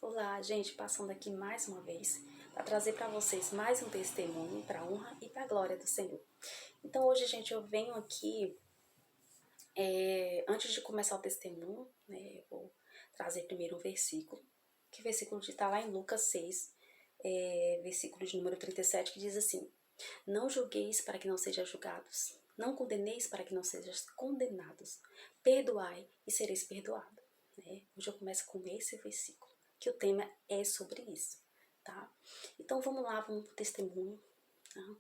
Olá, gente, passando aqui mais uma vez para trazer para vocês mais um testemunho para a honra e para a glória do Senhor. Então hoje, gente, eu venho aqui, antes de começar o testemunho, né, eu vou trazer primeiro um versículo, que o versículo está lá em Lucas 6, versículo de número 37, que diz assim: Não julgueis para que não sejam julgados, não condeneis para que não sejais condenados, perdoai e sereis perdoados. Né? Hoje eu começo com esse versículo, que o tema é sobre isso, tá? Então vamos lá, vamos pro testemunho. Tá?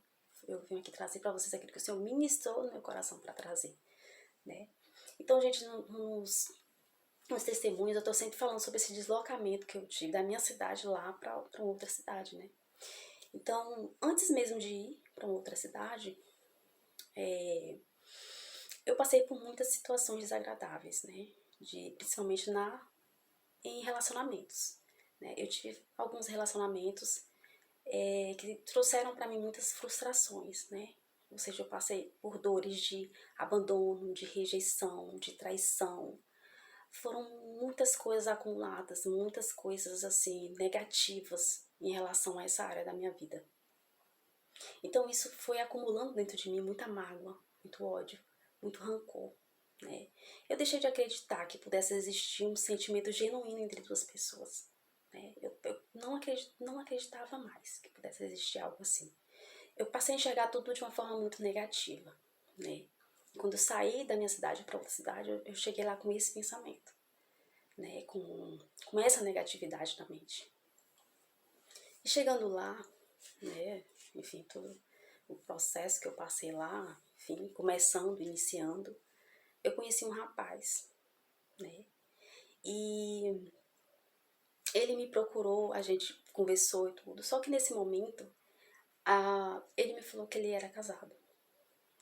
Eu vim aqui trazer para vocês aquilo que o Senhor ministrou no meu coração para trazer, né? Então, gente, nos testemunhos eu tô sempre falando sobre esse deslocamento que eu tive da minha cidade lá para outra cidade, né? Então, antes mesmo de ir para outra cidade, eu passei por muitas situações desagradáveis, né? Principalmente em relacionamentos. Né? Eu tive alguns relacionamentos que trouxeram para mim muitas frustrações, né? Ou seja, eu passei por dores de abandono, de rejeição, de traição. Foram muitas coisas acumuladas, muitas coisas assim negativas em relação a essa área da minha vida. Então isso foi acumulando dentro de mim muita mágoa, muito ódio, muito rancor, né? Eu deixei de acreditar que pudesse existir um sentimento genuíno entre duas pessoas, né? Eu não acreditava mais que pudesse existir algo assim. Eu passei a enxergar tudo de uma forma muito negativa, né? Quando eu saí da minha cidade para outra cidade, eu cheguei lá com esse pensamento, né? Com essa negatividade na mente. E chegando lá, né? Enfim, todo o processo que eu passei lá, enfim, iniciando, eu conheci um rapaz, né? E ele me procurou, a gente conversou e tudo, só que nesse momento, ele me falou que ele era casado,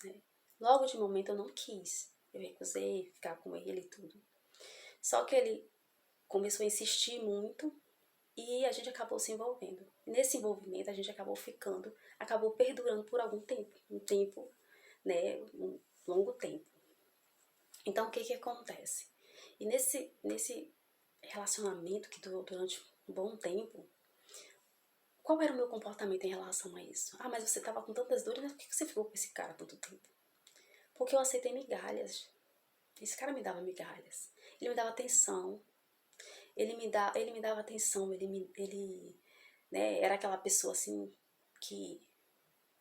né? Logo de momento eu não quis, eu recusei ficar com ele e tudo. Só que ele começou a insistir muito e a gente acabou se envolvendo. Nesse envolvimento a gente acabou perdurando por algum tempo, né, um longo tempo. Então o que acontece? E nesse relacionamento que durou durante um bom tempo, qual era o meu comportamento em relação a isso? Ah, mas você estava com tantas dores, por que você ficou com esse cara tanto tempo? Porque eu aceitei migalhas. Esse cara me dava migalhas. Ele me dava atenção. Ele me dava atenção. Né, era aquela pessoa assim que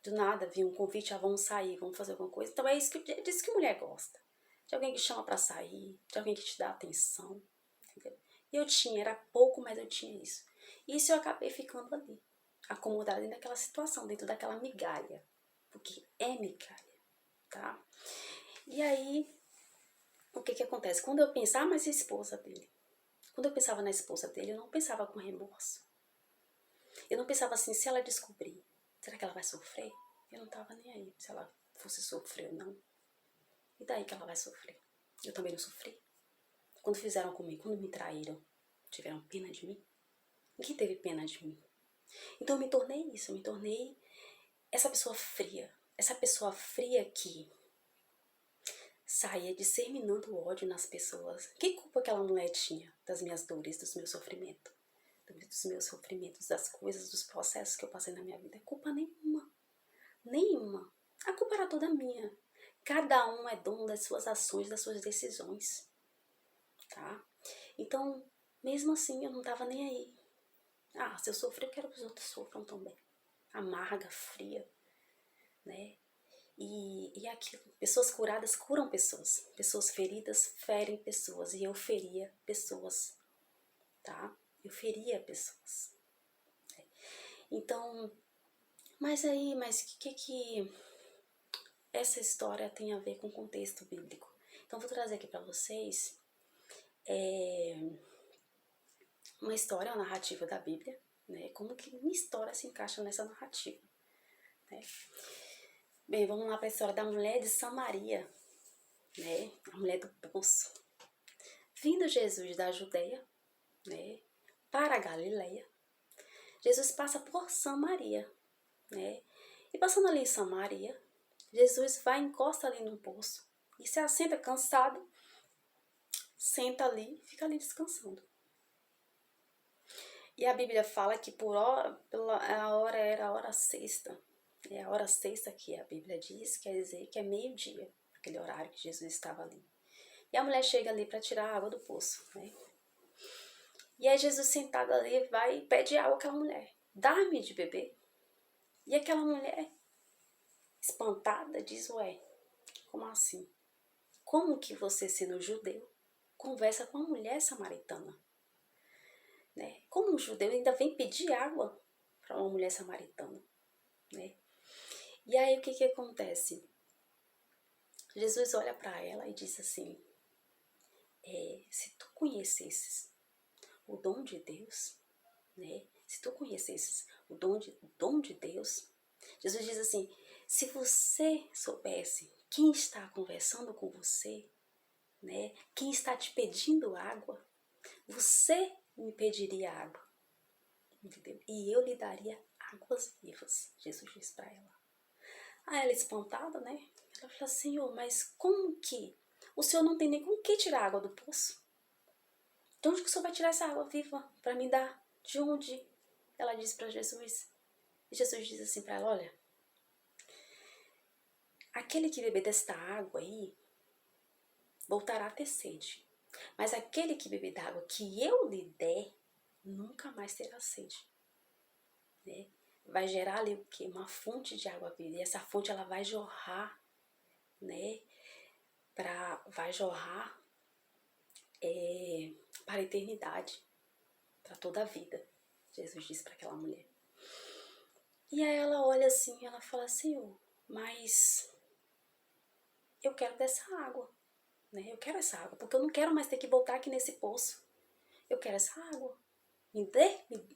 do nada vinha um convite, vamos sair, vamos fazer alguma coisa. Então é disso que mulher gosta. De alguém que chama pra sair, de alguém que te dá atenção, entendeu? E era pouco, mas eu tinha isso. E isso eu acabei ficando ali, acomodada dentro daquela situação, dentro daquela migalha. Porque é migalha, tá? E aí, o que acontece? Quando eu pensava, mas a esposa dele? Quando eu pensava na esposa dele, eu não pensava com remorso. Eu não pensava assim, se ela descobrir, será que ela vai sofrer? Eu não tava nem aí se ela fosse sofrer ou não. E daí que ela vai sofrer? Eu também não sofri. Quando fizeram comigo, quando me traíram, tiveram pena de mim? Ninguém teve pena de mim. Então eu me tornei isso, eu me tornei essa pessoa fria. Essa pessoa fria que saía disseminando ódio nas pessoas. Que culpa aquela mulher tinha das minhas dores, dos meus sofrimentos? Dos meus sofrimentos, das coisas, dos processos que eu passei na minha vida. Culpa nenhuma. Nenhuma. A culpa era toda minha. Cada um é dono das suas ações, das suas decisões. Tá? Então, mesmo assim, eu não tava nem aí. Ah, se eu sofrer, eu quero que os outros sofram também. Amarga, fria, né? E aquilo. Pessoas curadas curam pessoas. Pessoas feridas ferem pessoas. E eu feria pessoas, tá? Eu feria pessoas. Então, mas o que essa história tem a ver com o contexto bíblico? Então, vou trazer aqui para vocês uma história, uma narrativa da Bíblia, né? Como que minha história se encaixa nessa narrativa, né? Bem, vamos lá para a história da mulher de Samaria, né? A mulher do poço. Vindo Jesus da Judeia, né, para a Galileia, Jesus passa por Samaria, né? E passando ali em Samaria, Jesus vai e encosta ali num poço e se assenta cansado, senta ali, fica ali descansando. E a Bíblia fala que por hora, a hora era a hora sexta. É a hora sexta que a Bíblia diz, quer dizer que é meio-dia, aquele horário que Jesus estava ali. E a mulher chega ali para tirar a água do poço, né? E aí Jesus sentado ali vai e pede água àquela mulher. Dá-me de beber. E aquela mulher, espantada, diz, ué, como assim? Como que você, sendo judeu, conversa com uma mulher samaritana? Né? Como um judeu ainda vem pedir água para uma mulher samaritana? Né? E aí o que acontece? Jesus olha para ela e diz assim, se tu conhecesses o dom de Deus, né? Se tu conhecesses o dom de Deus, Jesus diz assim, se você soubesse quem está conversando com você, né? Quem está te pedindo água, você me pediria água, entendeu? E eu lhe daria águas vivas, Jesus diz para ela. Aí ela espantada, né? Ela fala, Senhor, mas como que? O Senhor não tem nem com que tirar água do poço. De onde que o Senhor vai tirar essa água viva para me dar? De onde? Ela diz para Jesus. E Jesus diz assim para ela, olha, aquele que beber desta água aí, voltará a ter sede. Mas aquele que beber da água que eu lhe der, nunca mais terá sede. Né? Vai gerar ali o quê? Uma fonte de água viva. E essa fonte ela vai jorrar, né? Vai jorrar para a eternidade, para toda a vida. Jesus disse para aquela mulher. E aí ela olha assim, ela fala, Senhor, mas eu quero dessa água, né? Eu quero essa água, porque eu não quero mais ter que voltar aqui nesse poço. Eu quero essa água.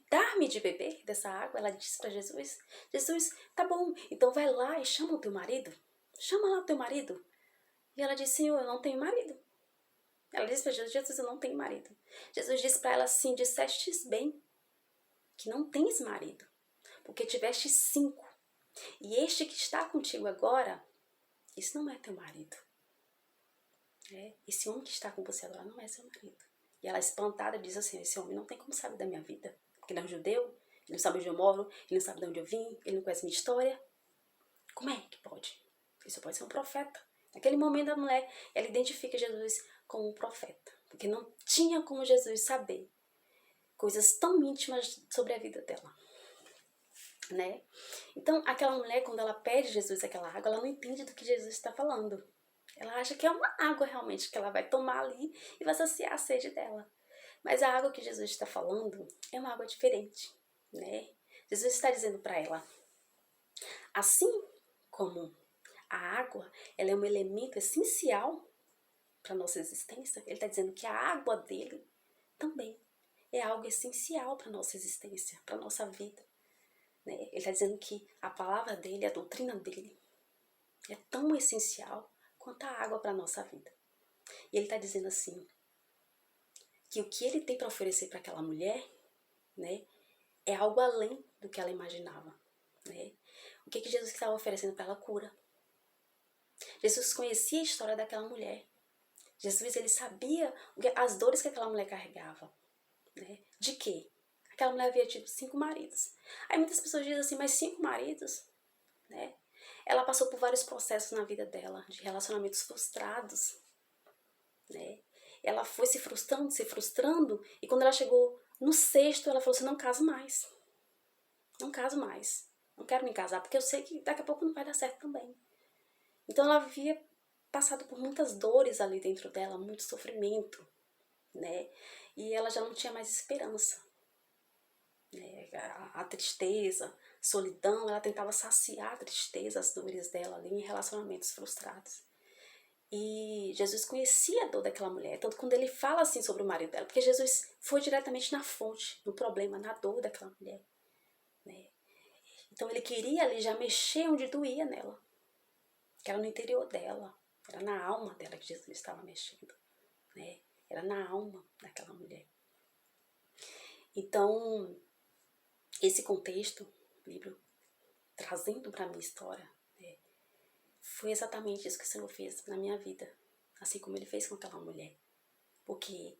Dar-me de beber dessa água. Ela disse para Jesus, Jesus, tá bom, então vai lá e chama o teu marido. Chama lá o teu marido. E ela disse, Senhor, eu não tenho marido. Ela disse para Jesus, Jesus, eu não tenho marido. Jesus disse para ela assim, dissestes bem que não tens marido, porque tiveste 5. E este que está contigo agora, isso não é teu marido. Esse homem que está com você agora não é seu marido. E ela espantada diz assim, esse homem não tem como saber da minha vida, porque ele é um judeu, ele não sabe onde eu moro, ele não sabe de onde eu vim, ele não conhece minha história. Como é que pode? Isso pode ser um profeta. Naquele momento a mulher, ela identifica Jesus como um profeta, porque não tinha como Jesus saber coisas tão íntimas sobre a vida dela. Né? Então, aquela mulher, quando ela pede Jesus aquela água, ela não entende do que Jesus está falando. Ela acha que é uma água realmente que ela vai tomar ali e vai saciar a sede dela. Mas a água que Jesus está falando é uma água diferente, né? Jesus está dizendo para ela, assim como a água, ela é um elemento essencial para a nossa existência, ele está dizendo que a água dele também é algo essencial para a nossa existência, para a nossa vida. Né? Ele está dizendo que a palavra dele, a doutrina dele, é tão essencial quanto a água para a nossa vida. E ele está dizendo assim, que o que ele tem para oferecer para aquela mulher, né, é algo além do que ela imaginava. Né? O que Jesus estava oferecendo para ela? Cura. Jesus conhecia a história daquela mulher. Jesus, ele sabia as dores que aquela mulher carregava. Né? De quê? Aquela mulher havia tido 5 maridos. Aí muitas pessoas dizem assim, mas 5 maridos? Né? Ela passou por vários processos na vida dela, de relacionamentos frustrados. Né? Ela foi se frustrando, e quando ela chegou no 6º, ela falou assim, não caso mais. Não caso mais. Não quero me casar, porque eu sei que daqui a pouco não vai dar certo também. Então ela havia passado por muitas dores ali dentro dela, muito sofrimento, né? E ela já não tinha mais esperança. Né? A tristeza, solidão, ela tentava saciar a tristeza, as dores dela ali em relacionamentos frustrados. E Jesus conhecia a dor daquela mulher, tanto quando ele fala assim sobre o marido dela, porque Jesus foi diretamente na fonte, no problema, na dor daquela mulher. Né? Então ele queria ali já mexer onde doía nela, que era no interior dela, era na alma dela que Jesus estava mexendo. Né? Era na alma daquela mulher. Então, esse contexto, o livro trazendo para a minha história, né, foi exatamente isso que o Senhor fez na minha vida, assim como ele fez com aquela mulher. Porque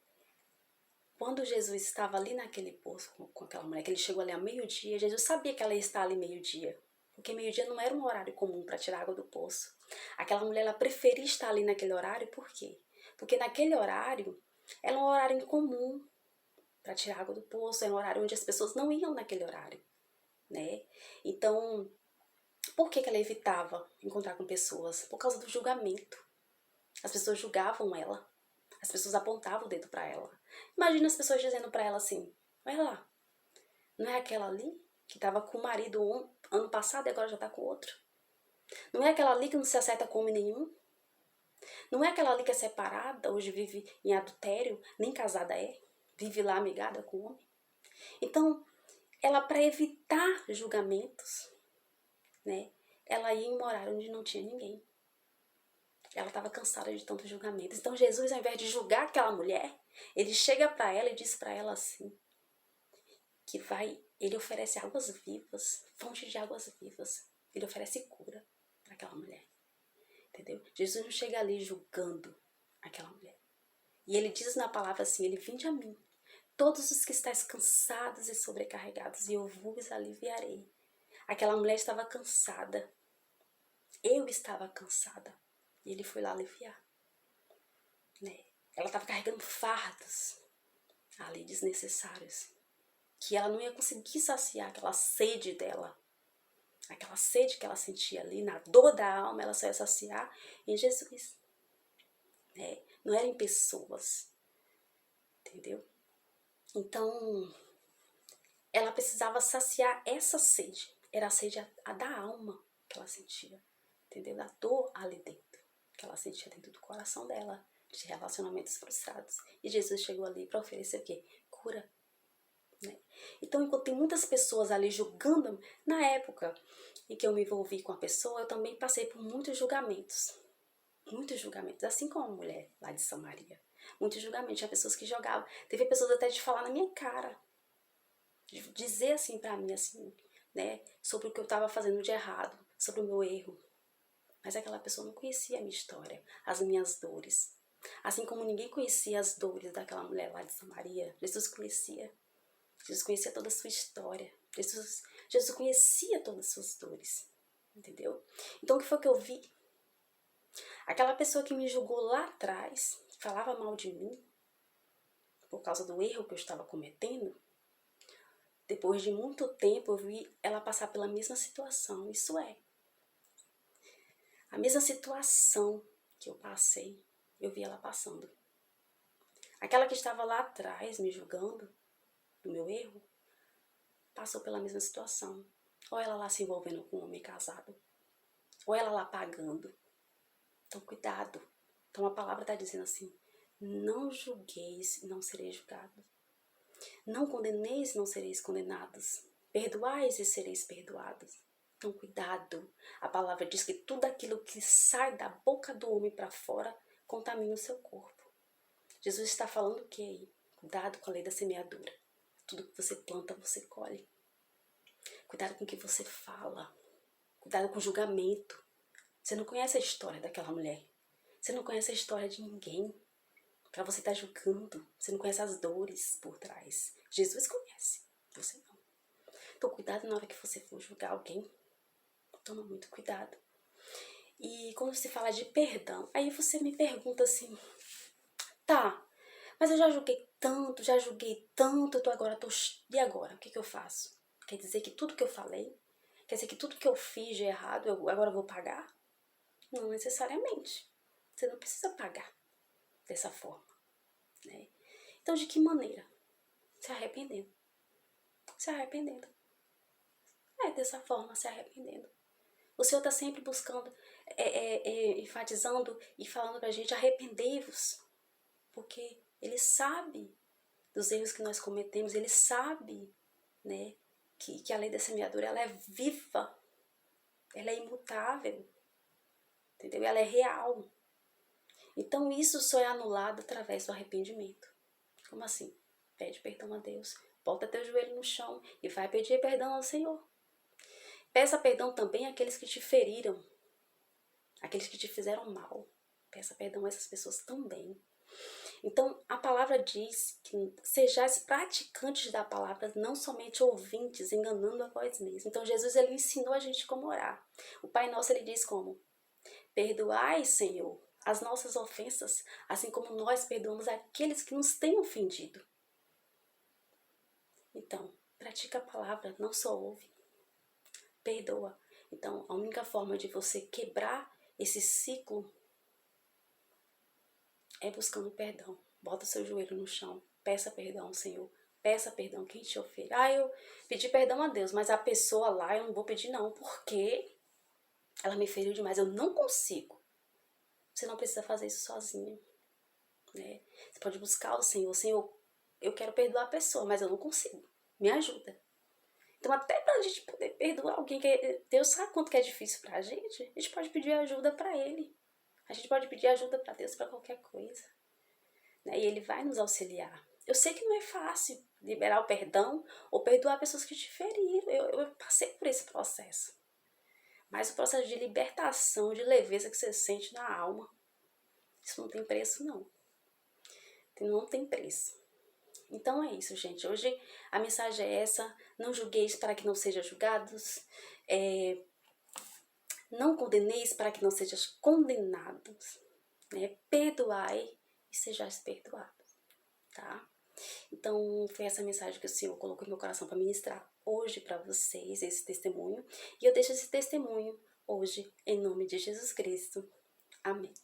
Quando Jesus estava ali naquele poço com aquela mulher, que ele chegou ali ao meio-dia, Jesus sabia que ela ia estar ali meio-dia. Porque meio-dia não era um horário comum para tirar água do poço. Aquela mulher, ela preferia estar ali naquele horário, por quê? Porque naquele horário, era um horário incomum para tirar água do poço, era um horário onde as pessoas não iam naquele horário, né? Então, por que ela evitava encontrar com pessoas? Por causa do julgamento. As pessoas julgavam ela. As pessoas apontavam o dedo para ela. Imagina as pessoas dizendo para ela assim, olha lá, não é aquela ali que estava com o marido ano passado e agora já está com outro? Não é aquela ali que não se acerta com homem nenhum? Não é aquela ali que é separada, hoje vive em adultério, nem casada é? Vive lá amigada com o homem? Então, ela, para evitar julgamentos, né, ela ia em um horário onde não tinha ninguém. Ela estava cansada de tanto julgamento. Então Jesus, ao invés de julgar aquela mulher, ele chega para ela e diz para ela assim, ele oferece águas vivas, fonte de águas vivas. Ele oferece cura para aquela mulher. Entendeu? Jesus não chega ali julgando aquela mulher. E ele diz na palavra assim, ele vinde a mim, todos os que estáis cansados e sobrecarregados, e eu vos aliviarei. Aquela mulher estava cansada. Eu estava cansada. E ele foi lá aliviar. Né? Ela estava carregando fardos ali desnecessários. Que ela não ia conseguir saciar aquela sede dela. Aquela sede que ela sentia ali, na dor da alma, ela só ia saciar em Jesus. Né? Não era em pessoas. Entendeu? Então, ela precisava saciar essa sede. Era a sede a da alma que ela sentia. Entendeu? Da dor ali dentro. Que ela sentia dentro do coração dela. De relacionamentos frustrados. E Jesus chegou ali para oferecer o quê? Cura. Né? Então, enquanto tem muitas pessoas ali julgando, na época em que eu me envolvi com a pessoa, eu também passei por muitos julgamentos. Muitos julgamentos. Assim como a mulher lá de Samaria. Muitos julgamentos. Tinha pessoas que jogavam. Teve pessoas até de falar na minha cara. De dizer assim pra mim, assim, né? Sobre o que eu estava fazendo de errado. Sobre o meu erro. Mas aquela pessoa não conhecia a minha história. As minhas dores. Assim como ninguém conhecia as dores daquela mulher lá de Samaria. Jesus conhecia. Jesus conhecia toda a sua história. Jesus conhecia todas as suas dores. Entendeu? Então o que foi que eu vi? Aquela pessoa que me julgou lá atrás, falava mal de mim, por causa do erro que eu estava cometendo, depois de muito tempo eu vi ela passar pela mesma situação. Isso é, a mesma situação que eu passei, eu vi ela passando. Aquela que estava lá atrás me julgando do meu erro, passou pela mesma situação. Ou ela lá se envolvendo com um homem casado, ou ela lá pagando. Então, cuidado. Então, a palavra está dizendo assim, não julgueis e não sereis julgados. Não condeneis e não sereis condenados. Perdoais e sereis perdoados. Então, cuidado. A palavra diz que tudo aquilo que sai da boca do homem para fora contamina o seu corpo. Jesus está falando o que aí? Cuidado com a lei da semeadura. Tudo que você planta, você colhe. Cuidado com o que você fala. Cuidado com o julgamento. Você não conhece a história daquela mulher. Você não conhece a história de ninguém. Para você estar julgando. Você não conhece as dores por trás. Jesus conhece. Você não. Então, cuidado na hora que você for julgar alguém. Toma muito cuidado. E quando você fala de perdão, aí você me pergunta assim, tá, mas eu já julguei tanto, e agora? O que eu faço? Quer dizer que tudo que eu falei, quer dizer que tudo que eu fiz de errado, agora eu vou pagar? Não necessariamente. Você não precisa pagar dessa forma, né? Então, de que maneira? Se arrependendo. Se arrependendo. Dessa forma, se arrependendo. O Senhor está sempre buscando, enfatizando e falando pra gente, arrependei-vos. Porque Ele sabe dos erros que nós cometemos, Ele sabe, né, que a lei da semeadura, ela é viva, ela é imutável, entendeu? Ela é real. Então isso só é anulado através do arrependimento. Como assim? Pede perdão a Deus, bota teu joelho no chão e vai pedir perdão ao Senhor. Peça perdão também àqueles que te feriram, aqueles que te fizeram mal. Peça perdão a essas pessoas também. Então, a palavra diz que sejais praticantes da palavra, não somente ouvintes, enganando a vós mesmos. Então, Jesus, ele ensinou a gente como orar. O Pai Nosso, ele diz como? Perdoai, Senhor, as nossas ofensas, assim como nós perdoamos aqueles que nos têm ofendido. Então, pratica a palavra, não só ouve, perdoa. Então, a única forma de você quebrar esse ciclo é buscando perdão. Bota o seu joelho no chão, peça perdão, Senhor. Peça perdão quem te ofende. Eu pedi perdão a Deus, mas a pessoa lá eu não vou pedir não, porque ela me feriu demais. Eu não consigo. Você não precisa fazer isso sozinho, né? Você pode buscar o Senhor. Senhor, eu quero perdoar a pessoa, mas eu não consigo. Me ajuda. Então, até pra gente poder perdoar alguém, que Deus sabe quanto que é difícil pra gente, a gente pode pedir ajuda pra Ele. A gente pode pedir ajuda pra Deus pra qualquer coisa, né? E Ele vai nos auxiliar. Eu sei que não é fácil liberar o perdão ou perdoar pessoas que te feriram. Eu passei por esse processo. Mas o processo de libertação, de leveza que você sente na alma, isso não tem preço, não. Não tem preço. Então é isso, gente. Hoje a mensagem é essa. Não julgueis para que não sejam julgados. Não condeneis para que não sejais condenados. Né? Perdoai e sejais perdoados. Tá? Então foi essa mensagem que o Senhor colocou no meu coração para ministrar hoje para vocês, esse testemunho. E eu deixo esse testemunho hoje em nome de Jesus Cristo. Amém.